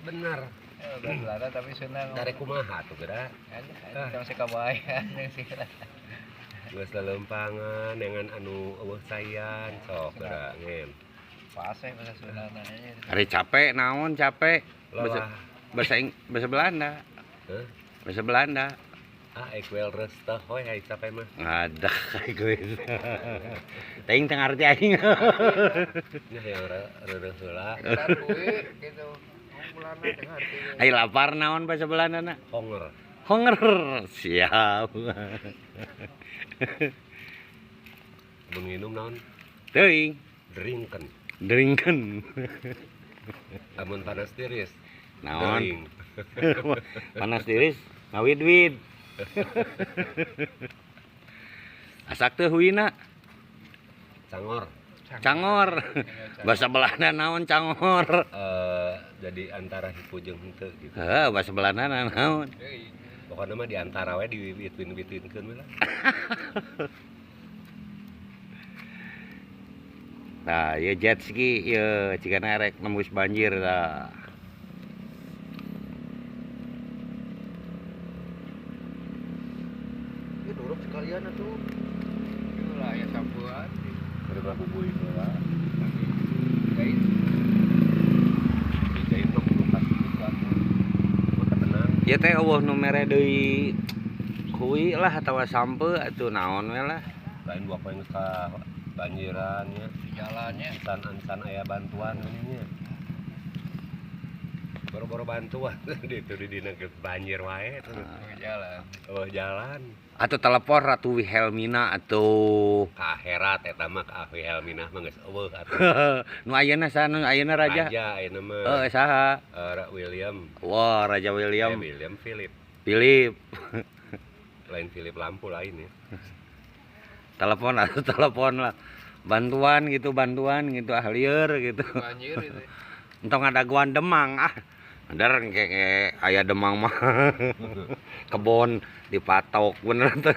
Bener. Bahasa Belanda tapi Sunda Dari kumaha tuh geura. Kita masih kabayan sih. Geus lelempangan dengan anu eueuh sayan sok geura ngem. Fase bahasa Sunda nanya. Hari capek naon capek? Lelah. Bahasa Belanda. Heh. Bahasa Belanda. Ik wil rustig hoy ai capek mah. Ada kayak gue. Teuing teu ngarti aing. Nya yang reureuh heula. Gitu. Mulana dengar artinya. Ai lapar naon bahasa Belandana? Honger. Honger. Siap. Menginum naon? Teuing. Drinken. Drinken. Amun panas tiris. Naon? Dering. Panas tiris ngawid-wid. Asak teh huina. Cangor. Cangor. Bahasa Belanda naon cangor? Jadi antara hipu jeung henteu gitu. Heuh, bahasa Belanda naon? Pokoknya mah di antara we di between-betweenkeun we lah. Nah, ya jet ski ya cigana rek nembus banjir tah. Ini duruk sekalian atuh. Itulah ya sambuan. Berapa bubui heula. Kain. Dijain mah kudu pasti gitu atuh. Maka tenang. Ya teh eueuh nu mere deui kui lah atawa sampe atuh naon we lah. Lain dua poin ka banjiran nya. Jalannya Ansan aya bantuan geuning nya. Boro-boro bantuan ditu di dina geus banjir wae tuh. jalan. Oh jalan. Atau telepon Ratu Wilhelmina atau Ka akhirat eta mah ka Helminah mah geus eueuh atuh. nu ayeuna saha nu ayeuna raja? Raja ayeuna mah. Saha? William. Wah, Raja William. William Philip. Philip. Lain Philip lampu lain ya. Telepon atau telepon lah. Bantuan gitu ahlieur gitu. Banjir itu. Entong ada guan Demang Bener kayak aya Demang mah. Kebon dipatok bener tuh.